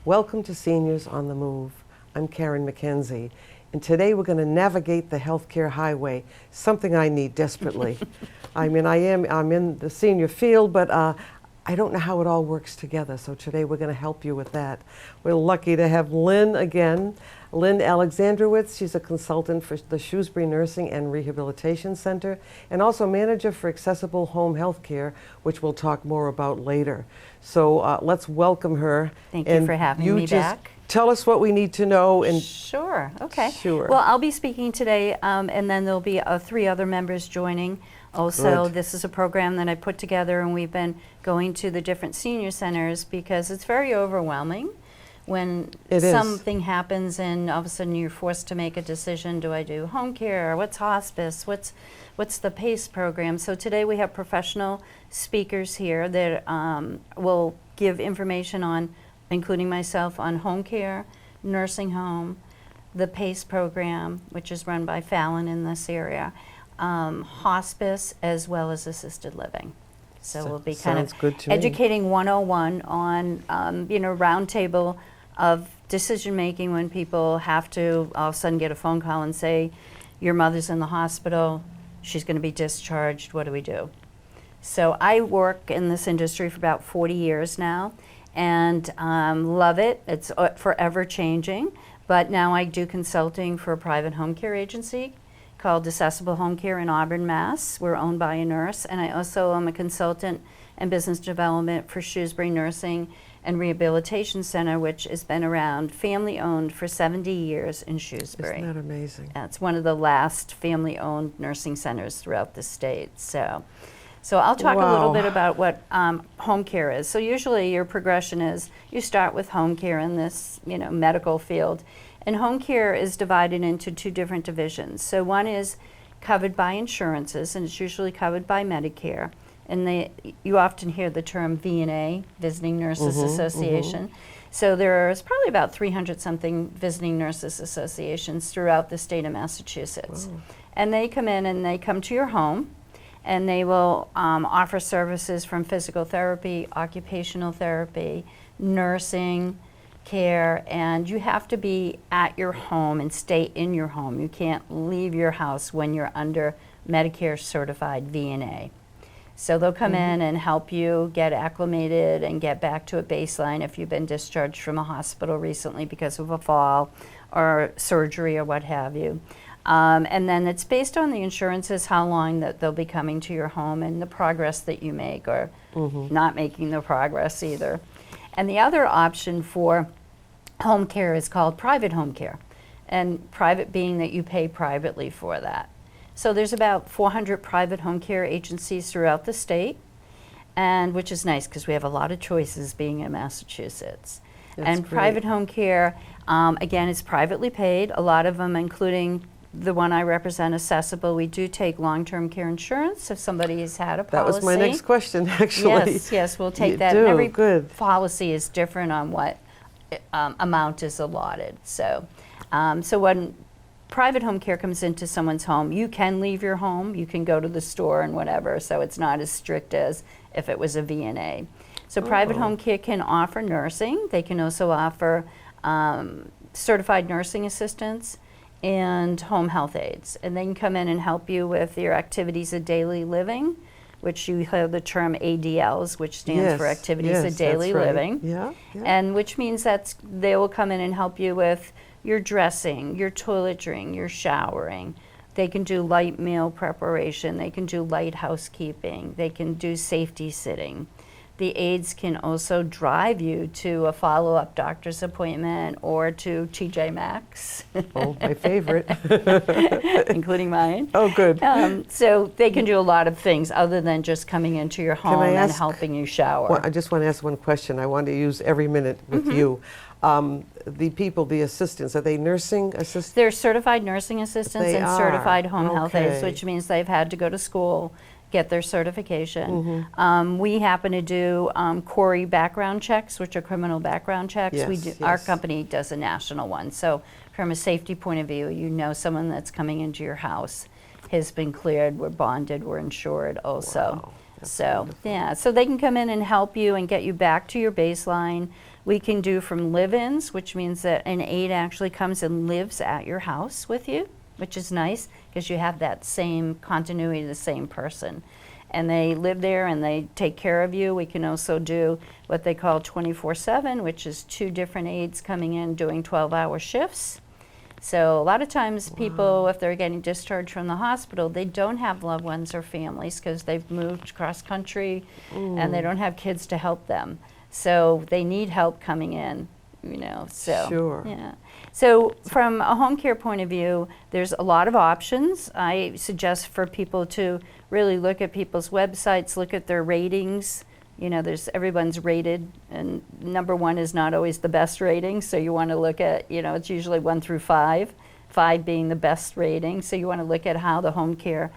Welcome to Seniors on the Move. I'm Sharon McKenzie, and today we're going to navigate the healthcare highway, something I need desperately. I'm in the senior field, but I don't know how it all works together, so today we're going to help you with that. We're lucky to have Lynne again. Lynne Alexandrowicz, she's a consultant for the Shrewsbury Nursing and Rehabilitation Center, and also manager for Accessible Home Healthcare, which we'll talk more about later. So let's welcome her. Thank you for having me back. Tell us what we need to know. And Sure, okay. Sure. Well, I'll be speaking today, and then there'll be 3 other members joining. Also, Good. This is a program that I put together, and we've been going to the different senior centers because it's very overwhelming when something happens and all of a sudden you're forced to make a decision. Do I do home care? What's hospice? What's the PACE program? So today we have professional speakers here that will give information on, including myself, on home care, nursing home, the PACE program, which is run by Fallon in this area, hospice, as well as assisted living. So we'll be kind of educating 101 on, roundtable of decision making when people have to all of a sudden get a phone call and say, your mother's in the hospital, she's going to be discharged, what do we do? So I work in this industry for about 40 years now and love it. It's forever changing, but now I do consulting for a private home care agency called Accessible Home Care in Auburn, Mass. We're owned by a nurse, and I also am a consultant and business development for Shrewsbury Nursing and Rehabilitation Center, which has been around, family-owned for 70 years in Shrewsbury. Isn't that amazing? It's one of the last family-owned nursing centers throughout the state. So I'll talk a little bit about what home care is. So usually your progression is you start with home care in this, medical field. And home care is divided into 2 different divisions. So one is covered by insurances, and it's usually covered by Medicare. And you often hear the term VNA, Visiting Nurses Association. So there's probably about 300-something visiting nurses associations throughout the state of Massachusetts. Wow. And they come in and they come to your home, and they will offer services from physical therapy, occupational therapy, nursing, care, and you have to be at your home and stay in your home. You can't leave your house when you're under Medicare certified VNA. So they'll come in and help you get acclimated and get back to a baseline if you've been discharged from a hospital recently because of a fall or surgery or what have you. And then it's based on the insurances, how long that they'll be coming to your home and the progress that you make or not making the progress either. And the other option for home care is called private home care, and private being that you pay privately for that. So there's about 400 private home care agencies throughout the state, and which is nice because we have a lot of choices being in Massachusetts. That's and great. Private home care, again, is privately paid. A lot of them, including the one I represent, Accessible, we do take long-term care insurance if somebody has had a policy. That was my next question, actually. Yes, we'll take You that. do, And every good. policy is different on what amount is allotted. So when private home care comes into someone's home, you can leave your home, you can go to the store and whatever, so it's not as strict as if it was a VNA. So private home care can offer nursing. They can also offer certified nursing assistants and home health aides. And they can come in and help you with your activities of daily living, which you have the term ADLs, which stands for Activities of Daily Living. Yeah. And which means that they will come in and help you with your dressing, your toiletring, your showering. They can do light meal preparation. They can do light housekeeping. They can do safety sitting. The aides can also drive you to a follow-up doctor's appointment or to TJ Maxx. Oh, my favorite. Including mine. Oh, good. So they can do a lot of things other than just coming into your home and helping you shower. Well, I just want to ask one question. I want to use every minute with you. The people, the assistants, are they nursing assistants? They're certified nursing assistants They and are. certified home health aides, Okay. which means they've had to go to school, get their certification. We happen to do CORI background checks, which are criminal background checks. Our company does a national one. So from a safety point of view, you know someone that's coming into your house has been cleared, we're bonded, we're insured also. Wow, that's So wonderful. yeah, so they can come in and help you and get you back to your baseline We can do from live-ins, which means that an aide actually comes and lives at your house with you, which is nice because you have that same continuity, the same person. And they live there and they take care of you. We can also do what they call 24/7, which is 2 different aides coming in doing 12-hour shifts. So a lot of times people, if they're getting discharged from the hospital, they don't have loved ones or families because they've moved cross country and they don't have kids to help them. So they need help coming in, you know, so. Sure. Yeah. So from a home care point of view, there's a lot of options. I suggest for people to really look at people's websites, look at their ratings. You know, everyone's rated, and number 1 is not always the best rating, so you want to look at, you know, it's usually 1 through 5, 5 being the best rating. So you want to look at how the home care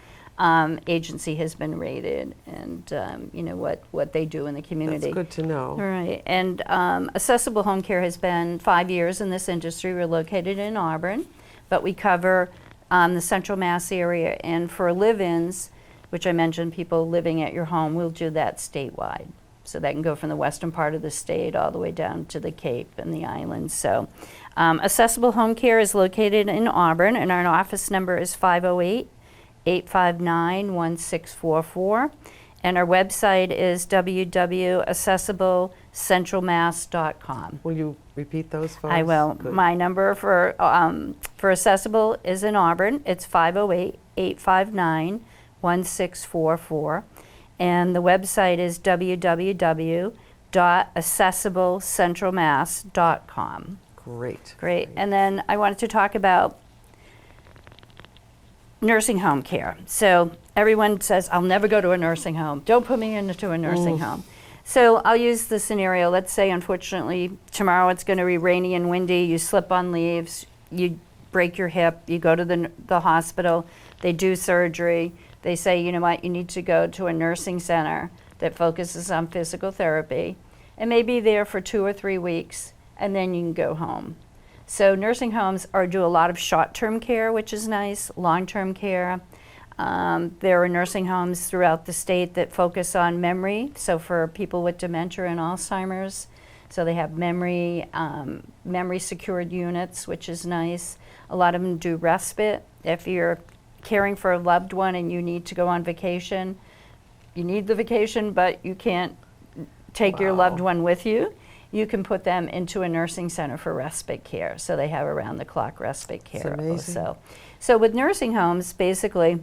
agency has been rated and, you know, what they do in the community. That's good to know. All right, and Accessible Home Care has been 5 years in this industry. We're located in Auburn, but we cover the Central Mass area, and for live-ins, which I mentioned, people living at your home, we'll do that statewide. So that can go from the western part of the state all the way down to the Cape and the islands. So Accessible Home Care is located in Auburn, and our office number is 508-859-1644. And our website is www.accessiblecentralmass.com. Will you repeat those for us? I will. Good. My number for Accessible is in Auburn. It's 508-859-1644. And the website is www.accessiblecentralmass.com. Great. Great. And then I wanted to talk about nursing home care. So everyone says, I'll never go to a nursing home. Don't put me into a nursing home. So I'll use the scenario. Let's say, unfortunately, tomorrow it's going to be rainy and windy. You slip on leaves. You break your hip. You go to the hospital. They do surgery. They say, you know what, you need to go to a nursing center that focuses on physical therapy and maybe there for 2 or 3 weeks, and then you can go home. So nursing homes do a lot of short-term care, which is nice, long-term care. There are nursing homes throughout the state that focus on memory, so for people with dementia and Alzheimer's. So they have memory secured units, which is nice. A lot of them do respite. If you're caring for a loved one and you need to go on vacation, you need the vacation, but you can't take your loved one with you, you can put them into a nursing center for respite care. So they have around-the-clock respite care also. So with nursing homes, basically,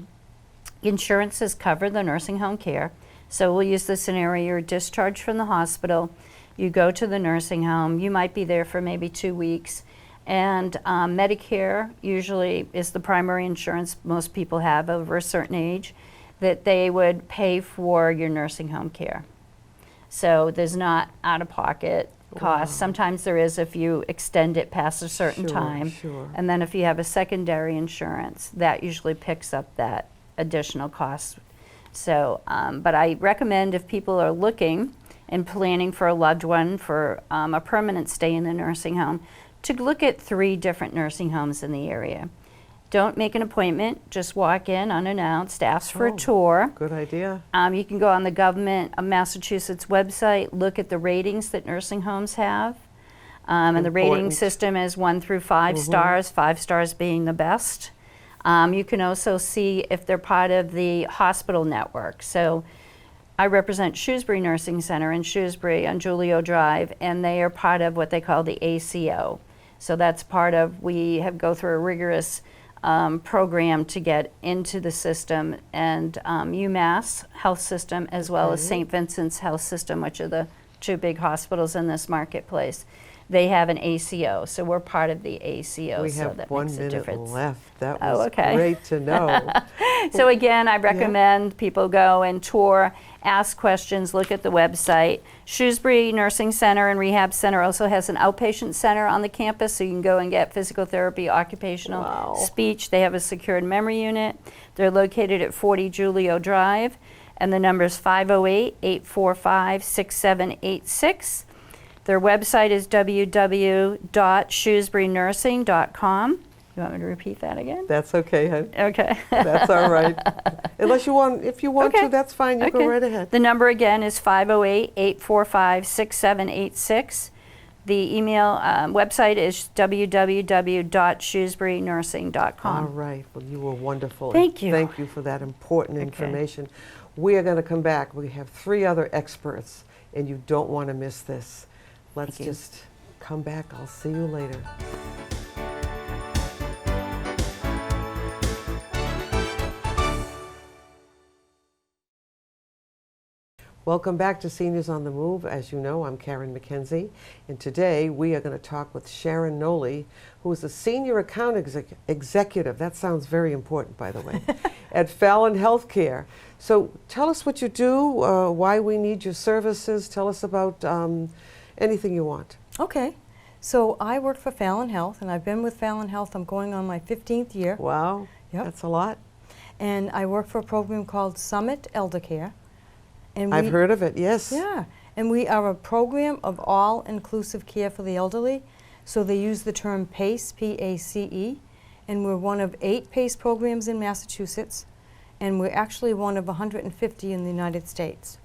insurances cover the nursing home care. So we'll use the scenario, you're discharged from the hospital, you go to the nursing home, you might be there for maybe 2 weeks, and Medicare usually is the primary insurance most people have over a certain age, that they would pay for your nursing home care. So there's not out-of-pocket costs. Sometimes there is if you extend it past a certain time. Sure. And then if you have a secondary insurance, that usually picks up that additional cost. So, but I recommend if people are looking and planning for a loved one for a permanent stay in the nursing home, to look at 3 different nursing homes in the area. Don't make an appointment, just walk in unannounced, ask for a tour. Good idea. You can go on the government of Massachusetts website, look at the ratings that nursing homes have. And the rating system is 1 through 5 stars, 5 stars being the best. You can also see if they're part of the hospital network. So I represent Shrewsbury Nursing Center in Shrewsbury on Julio Drive, and they are part of what they call the ACO. So that's part of, we have go through a rigorous program to get into the system, and UMass Health System as well as St. Vincent's Health System, which are the 2 big hospitals in this marketplace. They have an ACO, so we're part of the ACO. We so have that 1 makes a minute difference. left. That was okay. great to know. So again, I recommend people go and tour, ask questions, look at the website. Shrewsbury Nursing Center and Rehab Center also has an outpatient center on the campus, so you can go and get physical therapy, occupational, speech. They have a secured memory unit. They're located at 40 Julio Drive, and the number is 508-845-6786. Their website is www.shrewsburynursing.com. You want me to repeat that again? That's okay, hon. Okay. That's all right. Unless you want, if you want to, that's fine. You go right ahead. The number again is 508-845-6786. The email website is www.shrewsburynursing.com. All right. Well, you were wonderful. Thank you. Thank you for that important information. We are going to come back. We have 3 other experts, and you don't want to miss this. Let's just come back. I'll see you later. Welcome back to Seniors on the Move. As you know, I'm Sharon McKenzie, and today we are going to talk with Sharon Nolli, who is a senior account executive. That sounds very important, by the way, at Fallon Healthcare. So tell us what you do, why we need your services. Tell us about anything you want. Okay. So I work for Fallon Health, and I've been with Fallon Health. I'm going on my 15th year. Wow, that's a lot. And I work for a program called Summit Elder Care. And I've heard of it, yes. Yeah, and we are a program of all-inclusive care for the elderly. So they use the term PACE, P-A-C-E, and we're one of 8 PACE programs in Massachusetts, and we're actually one of 150 in the United States.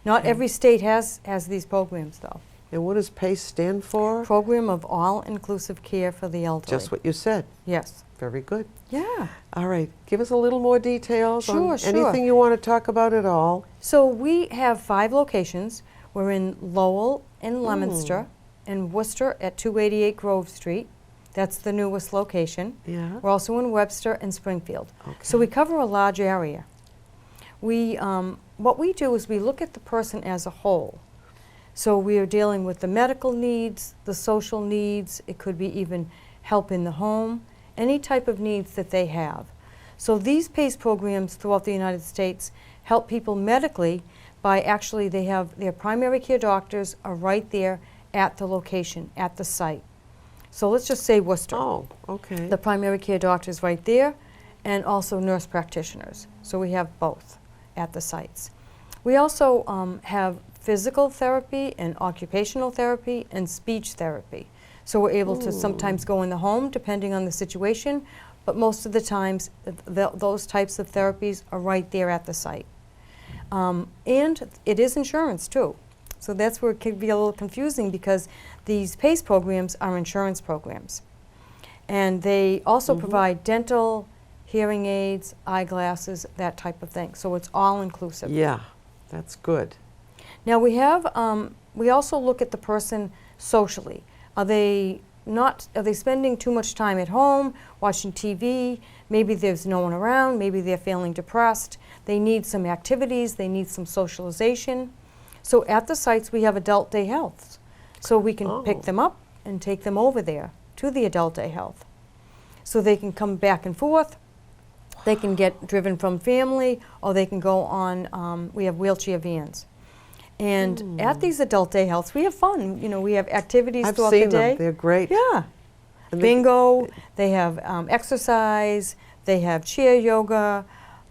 Not every state has these programs, though. And what does PACE stand for? Program of all-inclusive care for the elderly. Just what you said. Yes. Very good. Yeah. All right. Give us a little more details on Sure. anything you want to talk about at all. So we have 5 locations. We're in Lowell and Leominster, and Worcester at 288 Grove Street. That's the newest location. Yeah. We're also in Webster and Springfield. Okay. So we cover a large area. What we do is we look at the person as a whole. So we are dealing with the medical needs, the social needs. It could be even help in the home, any type of needs that they have. So these PACE programs throughout the United States help people medically by actually they have their primary care doctors are right there at the location, at the site. So let's just say Worcester. Oh, okay. The primary care doctor is right there, and also nurse practitioners. So we have both at the sites. We also have physical therapy and occupational therapy and speech therapy. So we're able to sometimes go in the home depending on the situation, but most of the times those types of therapies are right there at the site. And it is insurance too. So that's where it can be a little confusing because these PACE programs are insurance programs. And they also provide dental, hearing aids, eyeglasses, that type of thing. So it's all inclusive. Yeah, that's good. Now we have, we also look at the person socially. Are they spending too much time at home, watching TV? Maybe there's no one around, maybe they're feeling depressed. They need some activities, they need some socialization. So at the sites we have adult day health. So we can pick them up and take them over there to the adult day health. So they can come back and forth. They can get driven from family, or they can go on, we have wheelchair vans. And at these adult day healths, we have fun. You know, we have activities throughout the day. I've seen them. They're great. Yeah. And Bingo, they have exercise, they have chair yoga,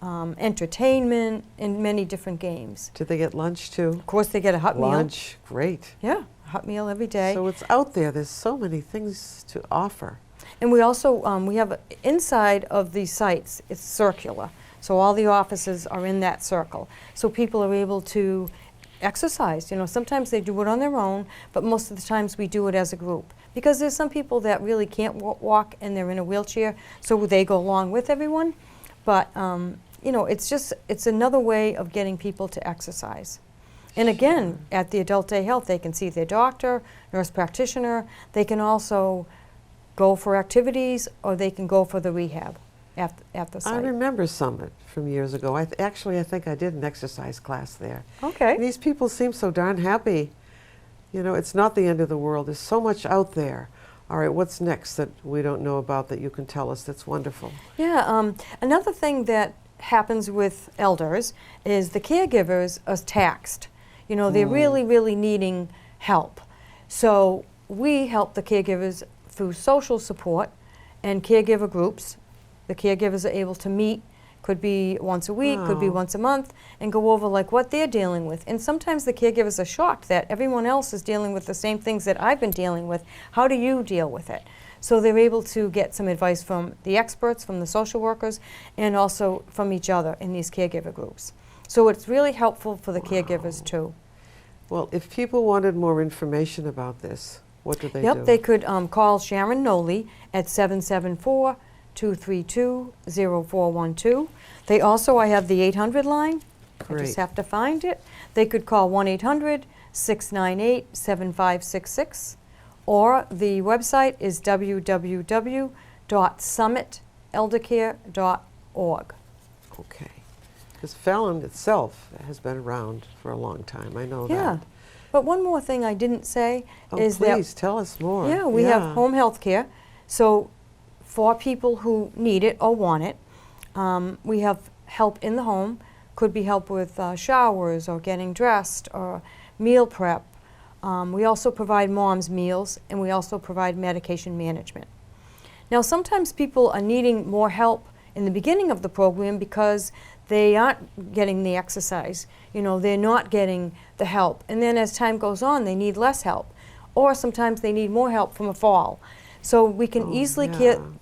entertainment, and many different games. Do they get lunch too? Of course, they get a hot meal. Lunch, great. Yeah, a hot meal every day. So it's out there. There's so many things to offer. And we also, we have inside of these sites, it's circular. So all the offices are in that circle. So people are able to exercise. You know, sometimes they do it on their own, but most of the times we do it as a group. Because there's some people that really can't walk and they're in a wheelchair, so they go along with everyone. But, you know, it's another way of getting people to exercise. And again, at the adult day health, they can see their doctor, nurse practitioner. They can also go for activities, or they can go for the rehab at the site. I remember Summit from years ago. I think I did an exercise class there. Okay. And these people seem so darn happy. You know, it's not the end of the world. There's so much out there. All right, what's next that we don't know about that you can tell us that's wonderful? Yeah, another thing that happens with elders is the caregivers are taxed. You know, they're really, really needing help. So we help the caregivers through social support and caregiver groups. The caregivers are able to meet, could be once a week, could be once a month, and go over like what they're dealing with. And sometimes the caregivers are shocked that everyone else is dealing with the same things that I've been dealing with. How do you deal with it? So they're able to get some advice from the experts, from the social workers, and also from each other in these caregiver groups. So it's really helpful for the caregivers too. Well, if people wanted more information about this, What do they Yep, do? they could call Sharon Nolli at 774-232-0412. They also, I have the 800 line. I Great. just have to find it. They could call 1-800-698-7566, or the website is www.summiteldercare.org. Okay. Because Fallon itself has been around for a long time. I know Yeah. that. But one more thing I didn't say Oh, is please tell us more. that we have home health care. So for people who need it or want it, we have help in the home. Could be help with showers or getting dressed or meal prep. We also provide mom's meals, and we also provide medication management. Now, sometimes people are needing more help in the beginning of the program because they aren't getting the exercise. You know, they're not getting the help. And then as time goes on, they need less help. Or sometimes they need more help from a fall. So we can easily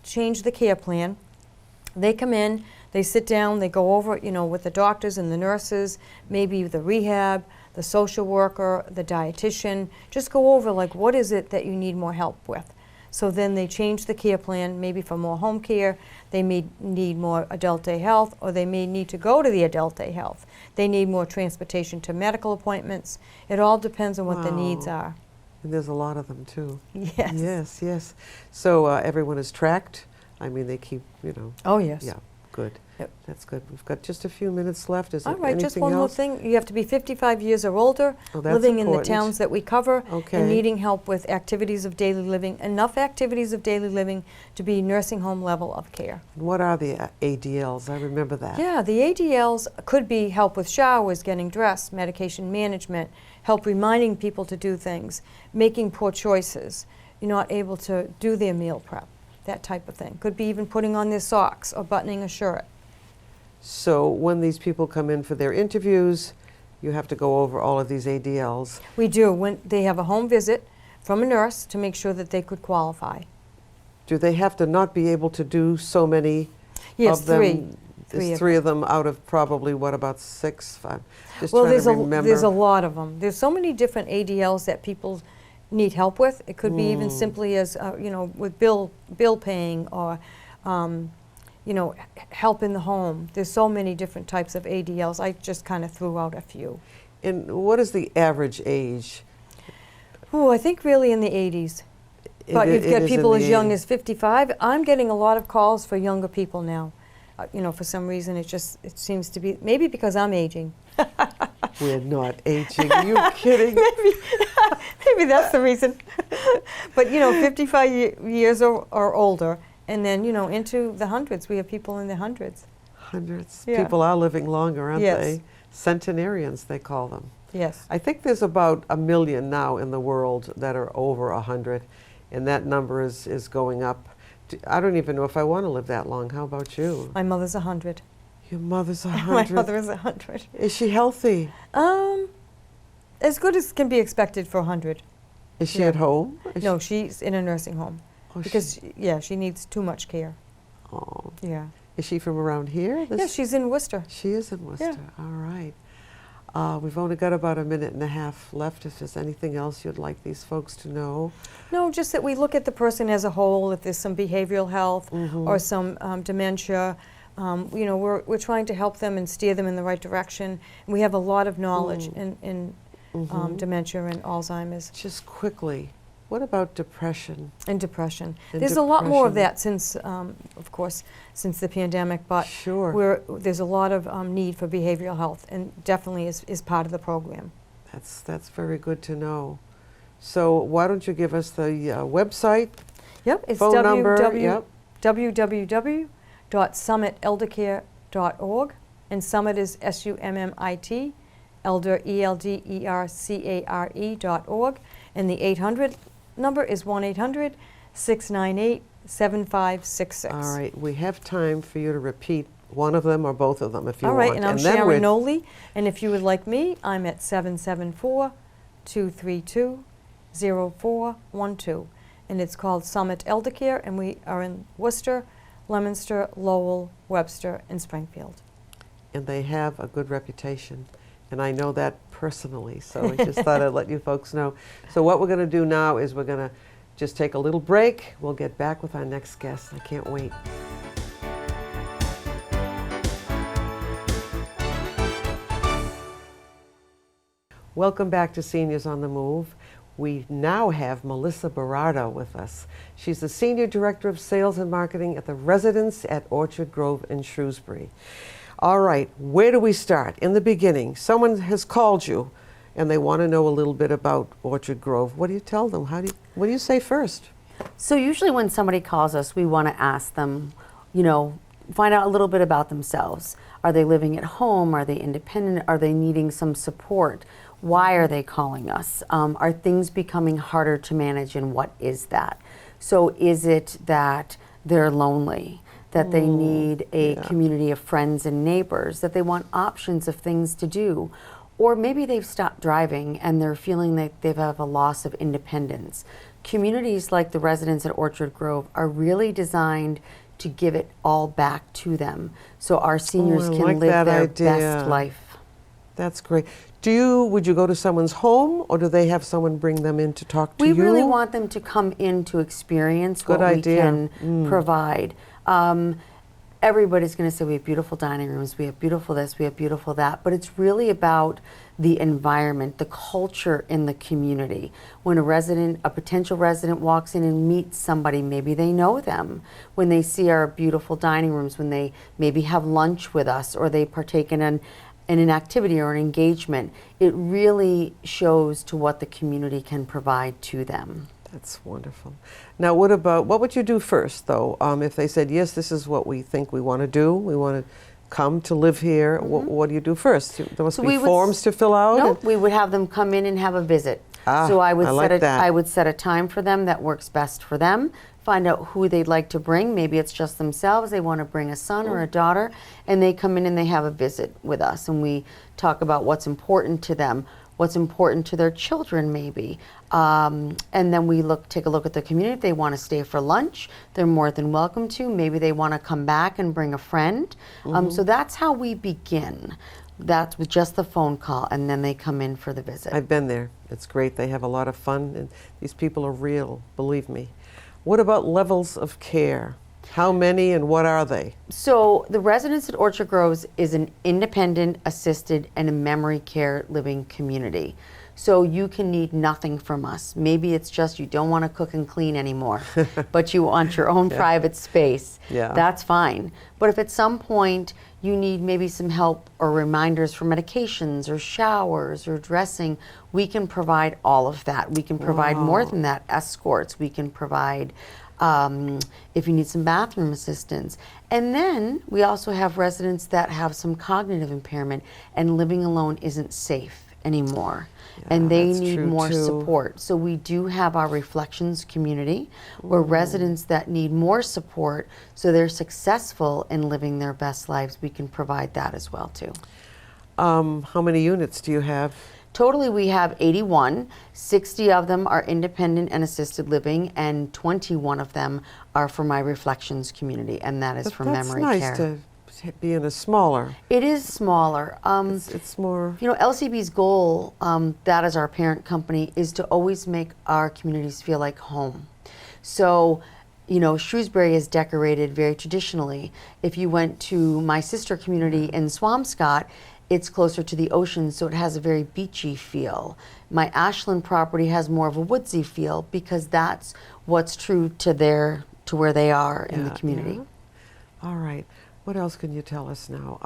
change the care plan. They come in, they sit down, they go over, you know, with the doctors and the nurses, maybe the rehab, the social worker, the dietitian, just go over like what is it that you need more help with. So then they change the care plan, maybe for more home care, they may need more adult day health, or they may need to go to the adult day health. They need more transportation to medical appointments. It all depends on what the needs are. And there's a lot of them too. Yes. Yes, yes. So everyone is tracked? I mean, they keep, you know. Oh, yes. Yeah, good. Yep. That's good. We've got just a few minutes left. Is All there right, anything just one more else? thing. You have to be 55 years or older, Oh, that's living in the important. towns that we cover, Okay. and needing help with activities of daily living, enough activities of daily living to be nursing home level of care. What are the ADLs? I remember that. Yeah, the ADLs could be help with showers, getting dressed, medication management, help reminding people to do things, making poor choices, you're not able to do their meal prep, that type of thing. Could be even putting on their socks or buttoning a shirt. So when these people come in for their interviews, you have to go over all of these ADLs. We do, when they have a home visit from a nurse to make sure that they could qualify. Do they have to not be able to do so many Yes, of them? three. There's of three of them out of probably, what, about 6? 5? Just Well, trying there's to a, remember. there's a lot of them. There's so many different ADLs that people need help with. It could be even simply as, you know, with bill paying or, you know, help in the home. There's so many different types of ADLs. I just kind of threw out a few. And what is the average age? Oh, I think really in the 80s. But It you've is got in people the as young 80s. as 55. I'm getting a lot of calls for younger people now. You know, for some reason, it seems to be, maybe because I'm aging. We're not aging. Are you kidding? Maybe that's the reason. But, you know, 55 years or older, and then, you know, into the hundreds. We have people in the hundreds. Hundreds. Yeah. People are living longer, aren't Yes. they? Centenarians, they call them. Yes. I think there's about 1 million now in the world that are over 100, and that number is going up. I don't even know if I want to live that long. How about you? My mother's 100. Your mother's My 100. mother is 100. Is she healthy? As good as can be expected for 100. Is she Yeah. at home? Is No, she's in a nursing home. Oh, Because, yeah, she needs too much care. oh. Yeah. Is she from around here? Yeah, she's in Worcester. She is in Worcester. All right. We've only got about 1.5 minutes left. If there's anything else you'd like these folks to know. No, just that we look at the person as a whole, if there's some behavioral health Mm-hmm. or some dementia. You know, we're trying to help them and steer them in the right direction. And we have a lot of knowledge in dementia and Alzheimer's Just quickly, what about depression? and depression. And There's a lot more of depression. that since, of course, since the pandemic, but Sure. there's a lot of need for behavioral health, and definitely is part of the program. That's very good to know. So why don't you give us the website, Yep, it's phone number? Yep. www.summiteldercare.org, and Summit is SUMMIT, Elder ELDERCARE.org, and the 800 number is 1-800-698-7566. All right. We have time for you to repeat one of them or both of them if you All want. right, and I'm then Sharon we're- Nolli, and if you would like me, I'm at 774-232-0412, and it's called Summit Elder Care, and we are in Worcester, Leominster, Lowell, Webster, and Springfield. And they have a good reputation. And I know that personally, so I just thought I'd let you folks know. So what we're going to do now is we're going to just take a little break. We'll get back with our next guest. I can't wait. Welcome back to Seniors on the Move. We now have Melissa Berardo with us. She's the Senior Director of Sales and Marketing at the Residence at Orchard Grove in Shrewsbury. All right, where do we start? In the beginning, someone has called you and they want to know a little bit about Orchard Grove. What do you tell them? What do you say first? So usually when somebody calls us, we want to ask them, find out a little bit about themselves. Are they living at home? Are they independent? Are they needing some support? Why are they calling us? Are things becoming harder to manage, and what is that? So is it that they're lonely, that they need a community of friends and neighbors, that they want options of things to do? Or maybe they've stopped driving and they're feeling that they have a loss of independence. Communities like the Residence at Orchard Grove are really designed to give it all back to them, so our seniors can live their best life. That's great. Would you go to someone's home, or do they have someone bring them in to talk to you? We really want them to come in to experience what we can provide. Everybody's going to say we have beautiful dining rooms, we have beautiful this, we have beautiful that, but it's really about the environment, the culture in the community. When a potential resident walks in and meets somebody, maybe they know them. When they see our beautiful dining rooms, when they maybe have lunch with us, or they partake in an activity or an engagement, it really shows to what the community can provide to them. That's wonderful. Now, what would you do first, though? If they said, yes, this is what we think we want to do, we want to come to live here, what do you do first? There must be forms to fill out? No, we would have them come in and have a visit. So I would set a time for them that works best for them, find out who they'd like to bring. Maybe it's just themselves, they want to bring a son or a daughter, and they come in and they have a visit with us, and we talk about what's important to them, what's important to their children maybe. And then we take a look at the community. If they want to stay for lunch, they're more than welcome to. Maybe they want to come back and bring a friend. So that's how we begin. That's with just the phone call, and then they come in for the visit. I've been there. It's great. They have a lot of fun, and these people are real, believe me. What about levels of care? How many and what are they? So the Residence at Orchard Groves is an independent, assisted, and a memory care living community. So you can need nothing from us. Maybe it's just you don't want to cook and clean anymore, but you want your own private space. That's fine. But if at some point you need maybe some help or reminders for medications or showers or dressing, we can provide all of that. We can provide more than that, escorts. We can provide if you need some bathroom assistance. And then we also have residents that have some cognitive impairment and living alone isn't safe anymore. And they need more support. So we do have our Reflections community where residents that need more support so they're successful in living their best lives, we can provide that as well too. How many units do you have? Totally, we have 81. 60 of them are independent and assisted living, and 21 of them are for my Reflections community, and that is for memory care. That's nice to be in a smaller. It is smaller. It's more. LCB's goal, that is our parent company, is to always make our communities feel like home. So, Shrewsbury is decorated very traditionally. If you went to my sister community in Swampscott, it's closer to the ocean, so it has a very beachy feel. My Ashland property has more of a woodsy feel because that's what's true to where they are in the community. All right. What else can you tell us now?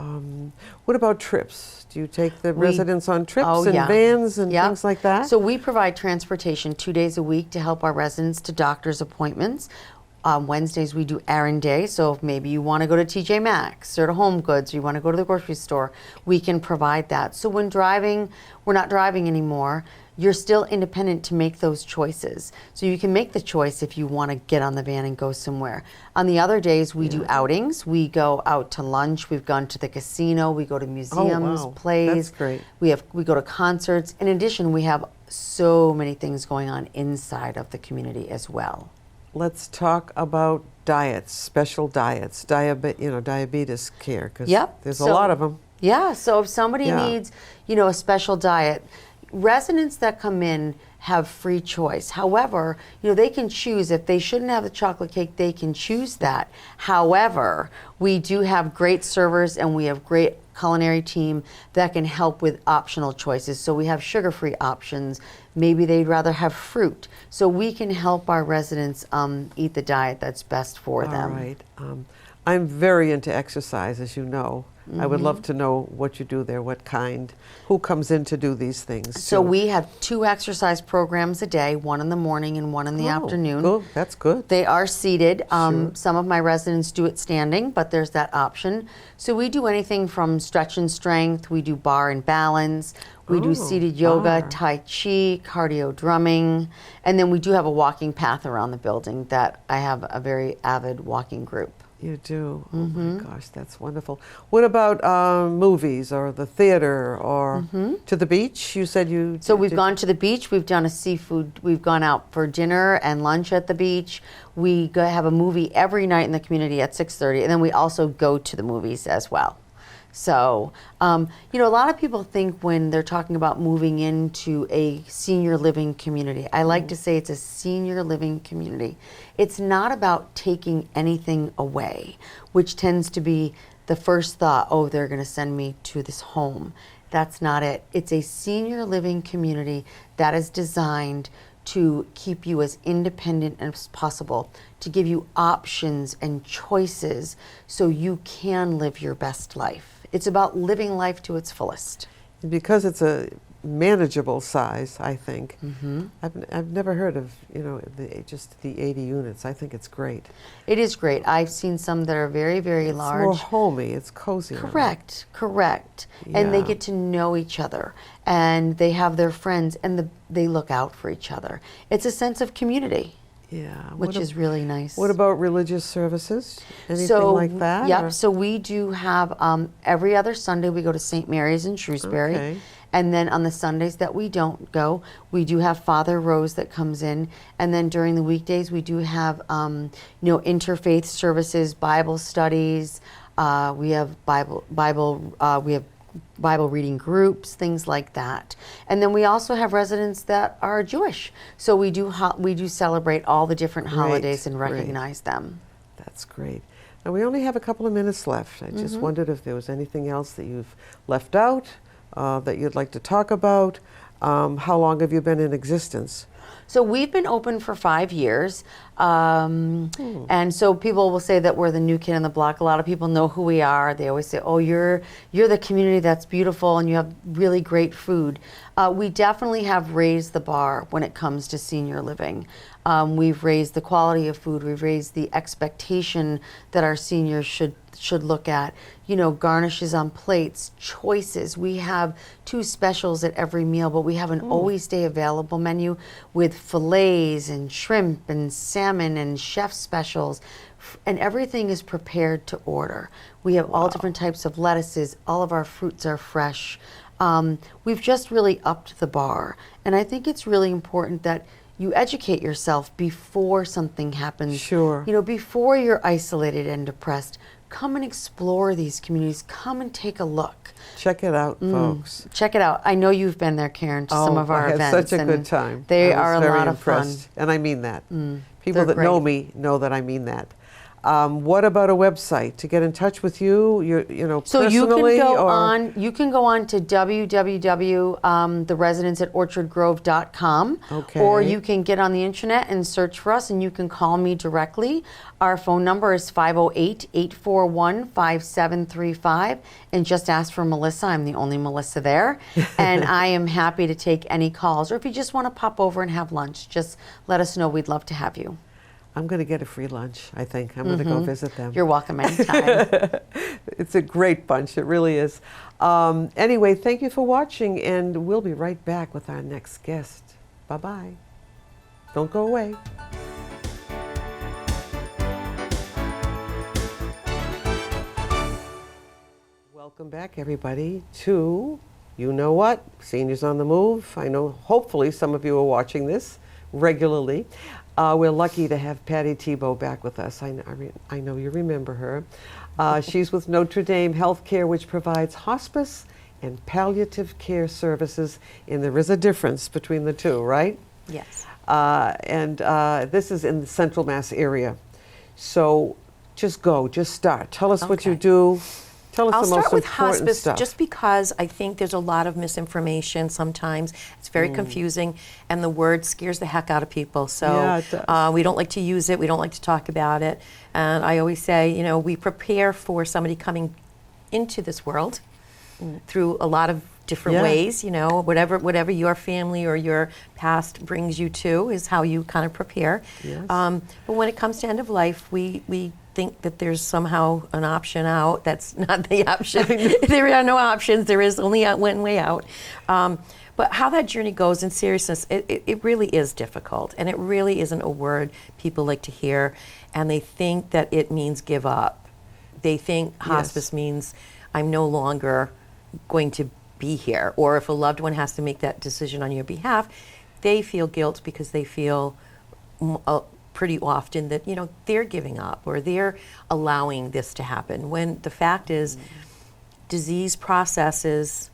What about trips? Do you take the residents on trips and vans and things like that? So we provide transportation 2 days a week to help our residents to doctor's appointments. Wednesdays we do errand day, so if maybe you want to go to TJ Maxx or to Home Goods, or you want to go to the grocery store, we can provide that. So when driving, we're not driving anymore, you're still independent to make those choices. So you can make the choice if you want to get on the van and go somewhere. On the other days, we do outings. We go out to lunch. We've gone to the casino. We go to museums, plays. That's great. We go to concerts. In addition, we have so many things going on inside of the community as well. Let's talk about diets, special diets, diabetes care, because there's a lot of them. Yeah, so if somebody needs, a special diet, residents that come in have free choice. However, they can choose. If they shouldn't have the chocolate cake, they can choose that. However, we do have great servers and we have great culinary team that can help with optional choices. So we have sugar-free options. Maybe they'd rather have fruit. So we can help our residents eat the diet that's best for them. All right. I'm very into exercise, as you know. I would love to know what you do there, what kind, who comes in to do these things. So we have 2 exercise programs a day, one in the morning and one in the afternoon. Oh, that's good. They are seated. Sure. Some of my residents do it standing, but there's that option. So we do anything from stretch and strength, we do bar and balance, we do seated yoga, bar. tai chi, cardio drumming, and then we do have a walking path around the building that I have a very avid walking group. You do? Oh my gosh, that's wonderful. What about movies or the theater or to the beach? You said you... So we've gone to the beach, we've done a seafood, we've gone out for dinner and lunch at the beach. We have a movie every night in the community at 6:30, and then we also go to the movies as well. So, a lot of people think when they're talking about moving into a senior living community, I like to say it's a senior living community. It's not about taking anything away, which tends to be the first thought, oh, they're going to send me to this home. That's not it. It's a senior living community that is designed to keep you as independent as possible, to give you options and choices so you can live your best life. It's about living life to its fullest. Because it's a manageable size, I think. I've never heard of, just the 80 units. I think it's great. It is great. I've seen some that are very, very large. It's more homey. It's cozy. Correct. And they Yeah. get to know each other, and they have their friends, and they look out for each other. It's a sense of community. Yeah. Which is really nice. What about religious services? Anything like that? Yep. or- So we do have every other Sunday we go to St. Mary's in Shrewsbury. Okay. And then on the Sundays that we don't go, we do have Father Rose that comes in. And then during the weekdays, we do have, interfaith services, Bible studies. We have we have Bible reading groups, things like that. And then we also have residents that are Jewish. So we do celebrate all the different holidays and great. recognize them. That's great. Now, we only have a couple of minutes left. I just wondered if there was anything else that you've left out that you'd like to talk about. How long have you been in existence? So we've been open for 5 years. And so people will say that we're the new kid on the block. A lot of people know who we are. They always say, oh, you're the community that's beautiful and you have really great food. We definitely have raised the bar when it comes to senior living. We've raised the quality of food. We've raised the expectation that our seniors should look at. Garnishes on plates, choices. We have 2 specials at every meal, but we have an always stay available menu with fillets and shrimp and salmon and chef specials, and everything is prepared to order. We have all different types of lettuces. All of our fruits are fresh. We've just really upped the bar, and I think it's really important that you educate yourself before something happens. Sure. Before you're isolated and depressed, come and explore these communities. Come and take a look. Check it out, folks. Check it out. I know you've been there, Karen, to some of our I had events. such a and good time. They I was are a very lot of fun. impressed, and I mean that. People They're that know great. me know that I mean that. What about a website to get in touch with you? So you personally, can go or- on. You can go on to www.theresidentsatorchardgrove.com, Okay. or you can get on the internet and search for us, and you can call me directly. Our phone number is 508-841-5735, and just ask for Melissa. I'm the only Melissa there, and I am happy to take any calls. Or if you just want to pop over and have lunch, just let us know. We'd love to have you. I'm going to get a free lunch, I think. I'm going to go visit them. You're welcome anytime. It's a great bunch. It really is. Anyway, thank you for watching, and we'll be right back with our next guest. Bye-bye. Don't go away. Welcome back, everybody, to You Know What? Seniors on the Move. I know hopefully some of you are watching this regularly. We're lucky to have Patty Thibeault back with us. I know you remember her. She's with Notre Dame Healthcare, which provides hospice and palliative care services, and there is a difference between the two, right? Yes. And this is in the Central Mass area. So just start. Tell us what you Okay. do. Tell us I'll the most start with important hospice stuff. just because I think there's a lot of misinformation sometimes. It's very confusing, and the word scares the heck out of people. So Yeah, it does. we don't like to use it. We don't like to talk about it. And I always say, you know, we prepare for somebody coming into this world through a lot of different Yeah. ways. You know, whatever your family or your past brings you to is how you kind of prepare. Yes. But when it comes to end of life, we think that there's somehow an option out. That's not the option. There are no options. There is only one way out. But how that journey goes, in seriousness, it really is difficult. And it really isn't a word people like to hear. And they think that it means give up. They think hospice means I'm no longer going to be here. Or if a loved one has to make that decision on your behalf, they feel guilt because they feel pretty often that, you know, they're giving up or they're allowing this to happen, when the fact is disease processes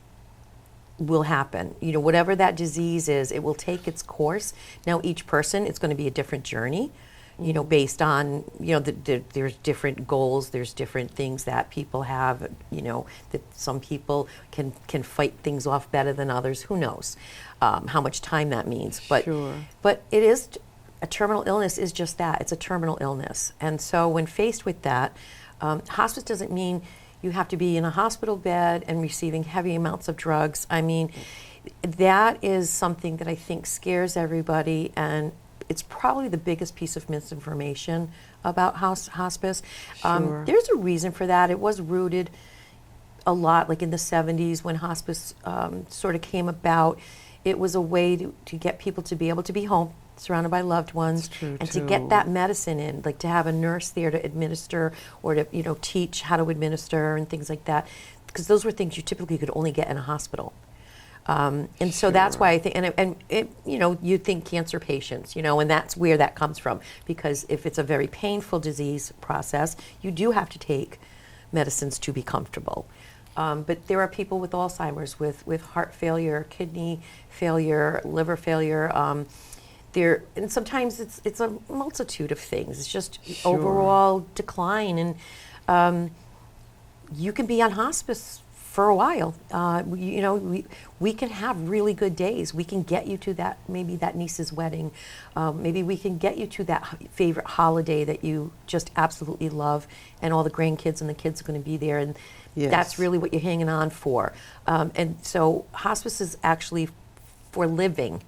will happen. You know, whatever that disease is, it will take its course. Now, each person, it's going to be a different journey, you know, based on, you know, there's different goals, there's different things that people have, you know, that some people can fight things off better than others. Who knows how much time that means. But, Sure. but it is, a terminal illness is just that. It's a terminal illness. And so when faced with that, hospice doesn't mean you have to be in a hospital bed and receiving heavy amounts of drugs. I mean, that is something that I think scares everybody, and it's probably the biggest piece of misinformation about hospice. Sure. There's a reason for that. It was rooted a lot, like in the 70s when hospice sort of came about. It was a way to get people to be able to be home, surrounded by loved ones, true, and to get that medicine in, like to have a nurse there to administer or to, you know, teach how to administer and things like that, because those were things you typically could only get in a hospital. And so that's why I think, and it, you know, you think cancer patients, you know, and that's where that comes from, because if it's a very painful disease process, you do have to take medicines to be comfortable. But there are people with Alzheimer's, with heart failure, kidney failure, liver failure. And sometimes it's a multitude of things. It's just overall decline, and you can be on hospice for a while. You know, we can have really good days. We can get you to that, maybe that niece's wedding. Maybe we can get you to that favorite holiday that you just absolutely love, and all the grandkids and the kids are going to be there, and that's really what you're hanging on for. And so hospice is actually for living.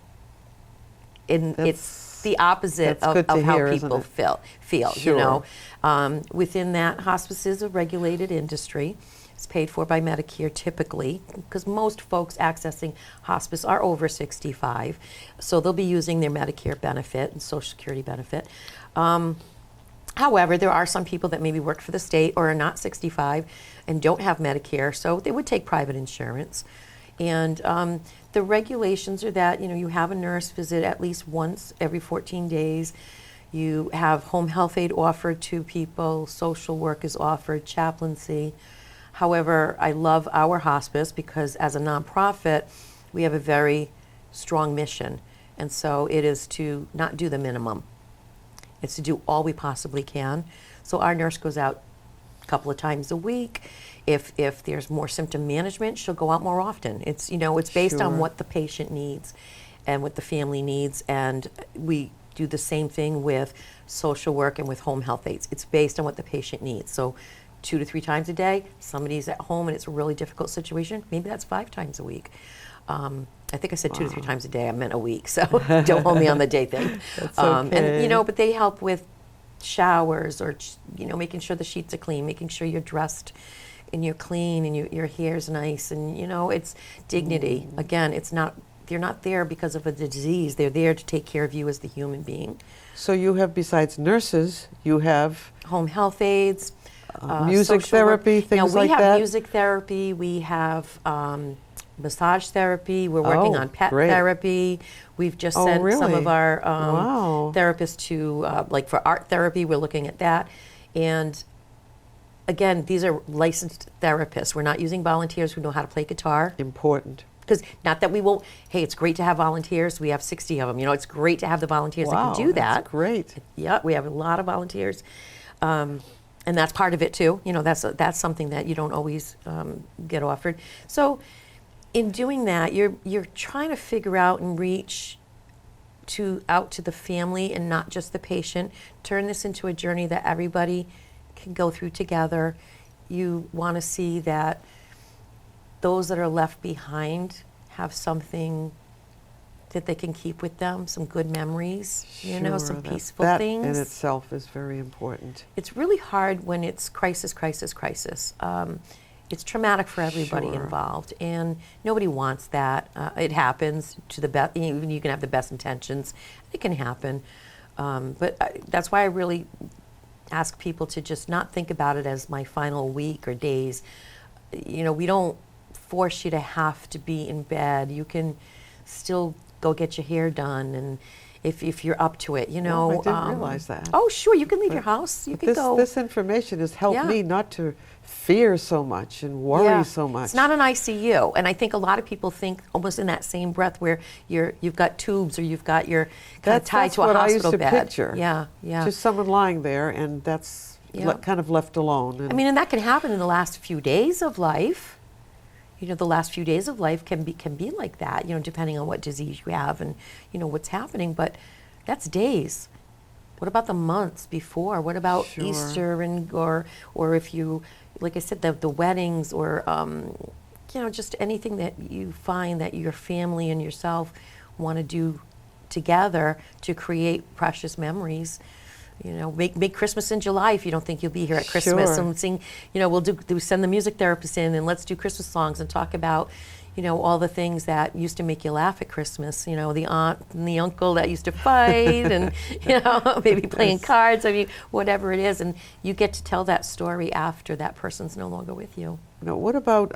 It's the opposite of how people feel. Sure. You know, within that, hospice is a regulated industry. It's paid for by Medicare typically, because most folks accessing hospice are over 65, so they'll be using their Medicare benefit and Social Security benefit. However, there are some people that maybe work for the state or are not 65 and don't have Medicare, so they would take private insurance. And the regulations are that, you know, you have a nurse visit at least once every 14 days. You have home health aid offered to people, social work is offered, chaplaincy. However, I love our hospice because as a nonprofit, we have a very strong mission. And so it is to not do the minimum. It's to do all we possibly can. So our nurse goes out a couple of times a week. If there's more symptom management, she'll go out more often. It's, you know, it's based on what the patient needs and what the family needs. And we do the same thing with social work and with home health aides. It's based on what the patient needs. So 2 to 3 times a day, somebody's at home and it's a really difficult situation, maybe that's 5 times a week. I think I said 2 to 3 times a day, I meant a week, so don't hold me on the day thing. That's okay. And, you know, but they help with showers or, you know, making sure the sheets are clean, making sure you're dressed and you're clean and your hair's nice, and, you know, it's dignity. Again, it's not, they're not there because of a disease, they're there to take care of you as the human being. So you have, besides nurses, you have home health aides, music social work. therapy, things now, like that? we have music therapy, we have massage therapy. We're working on pet great. therapy. We've just Oh, sent some really? of our Wow. therapists to, like for art therapy, we're looking at that. And again, these are licensed therapists. We're not using volunteers who know how to play guitar. Important. Because not that we won't, hey, it's great to have volunteers. We have 60 of them. You know, it's great to have the volunteers that Wow, can do that. that's great. Yeah, we have a lot of volunteers. And that's part of it too. You know, that's something that you don't always get offered. So in doing that, you're trying to figure out and reach out to the family and not just the patient. Turn this into a journey that everybody can go through together. You want to see that those that are left behind have something that they can keep with them, some good memories, you know, some peaceful things. That in itself is very important. It's really hard when it's crisis, crisis, crisis. It's traumatic for everybody Sure. involved, and nobody wants that. It happens to the best. Even you can have the best intentions, it can happen. But that's why I really ask people to just not think about it as my final week or days. You know, we don't force you to have to be in bed. You can still go get your hair done, and if you're up to it, you know. Well, I didn't realize that. Oh, sure, you can leave your house. You can go. This information has helped Yeah. me not to fear so much and worry Yeah. so much. It's not an ICU, and I think a lot of people think almost in that same breath where you've got tubes or you've got your kind of tied That's to a what hospital I used to bed. picture. Yeah, yeah. Just someone lying there, and that's Yeah. kind of left alone. And I mean, and that can happen in the last few days of life. You know, the last few days of life can be like that. You know, depending on what disease you have and you know what's happening. But that's days. What about the months before? What about Sure. Easter or if you, like I said, the weddings or you know, just anything that you find that your family and yourself want to do together to create precious memories. You know, make Christmas in July if you don't think you'll be here at Christmas, Sure. and sing. You know, we'll send the music therapist in, and let's do Christmas songs and talk about, you know, all the things that used to make you laugh at Christmas. You know, the aunt and the uncle that used to fight, and you know, maybe playing cards. I mean, whatever it is, and you get to tell that story after that person's no longer with you. Now, what about,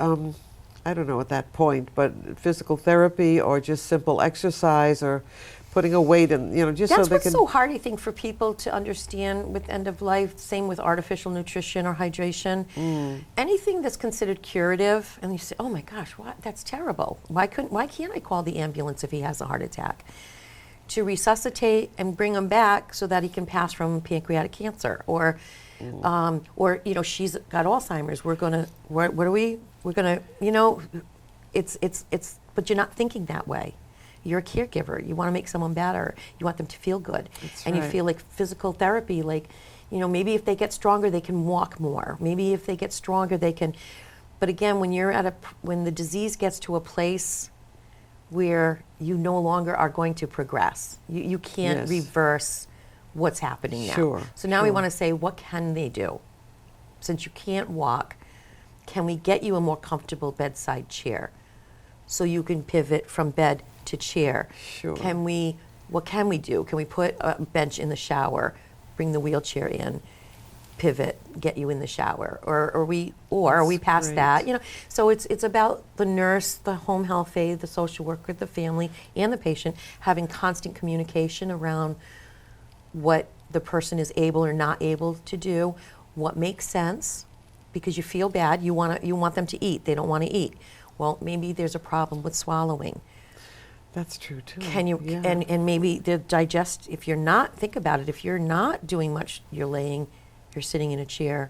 I don't know at that point, but physical therapy or just simple exercise or putting a weight in, you know, just That's so they what's can. so hard, I think, for people to understand with end of life. Same with artificial nutrition or hydration. Anything that's considered curative, and you say, "Oh my gosh, what? That's terrible. Why can't I call the ambulance if he has a heart attack?" To resuscitate and bring him back so that he can pass from pancreatic cancer, or you know, she's got Alzheimer's. We're gonna, you know, it's. But you're not thinking that way. You're a caregiver. You want to make someone better. You want them to feel good. That's and right. you feel like physical therapy, like, you know, maybe if they get stronger, they can walk more. Maybe if they get stronger, they can. But again, when the disease gets to a place where you no longer are going to progress, you can't Yes. reverse what's happening now. Sure, So now we sure. want to say, what can they do? Since you can't walk, can we get you a more comfortable bedside chair so you can pivot from bed to chair? Sure. What can we do? Can we put a bench in the shower, bring the wheelchair in, pivot, get you in the shower? Or are we past great. that? You know, so it's about the nurse, the home health aide, the social worker, the family, and the patient having constant communication around what the person is able or not able to do, what makes sense, because you feel bad, you want them to eat, they don't want to eat. Well, maybe there's a problem with swallowing. That's true too. Can you, Yeah. and maybe the digest, if you're not, think about it, if you're not doing much, you're sitting in a chair,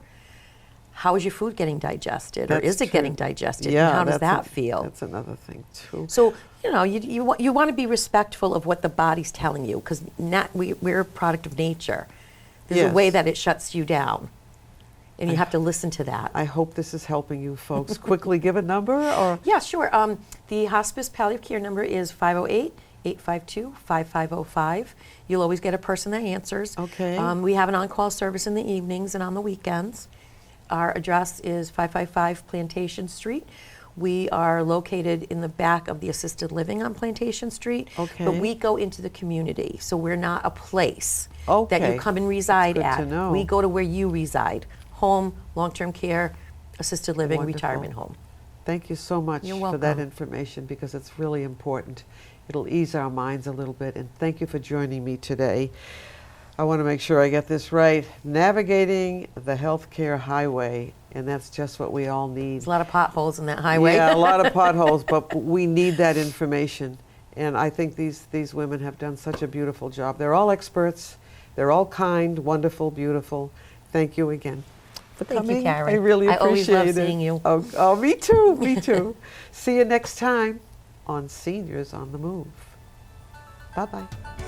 how is your food getting digested? Or That's is it true. getting digested? Yeah, And how does that's that feel? That's another thing too. So, you know, you want to be respectful of what the body's telling you, because we're a product of nature. There's a way Yes. that it shuts you down, and you have to listen to that. I hope this is helping you folks. Quickly give a number or. Yeah, sure. The hospice palliative care number is 508-852-5505. You'll always get a person that answers. Okay. We have an on-call service in the evenings and on the weekends. Our address is 555 Plantation Street. We are located in the back of the assisted living on Plantation Street. Okay. But we go into the community, so we're not a place that Okay. you come and reside That's good at. to know. We go to where you reside. Home, long-term care, assisted living, Wonderful. retirement home. Thank you so much You're for that welcome. information, because it's really important. It'll ease our minds a little bit, and thank you for joining me today. I want to make sure I get this right. Navigating the healthcare highway, and that's just what we all need. There's a lot of potholes in that highway. Yeah, a lot of potholes, but we need that information. And I think these women have done such a beautiful job. They're all experts. They're all kind, wonderful, beautiful. Thank you again for Thank coming. you, Karen. I really I always appreciate love it. seeing you. Oh, me too, me too. See you next time on Seniors on the Move. Bye-bye.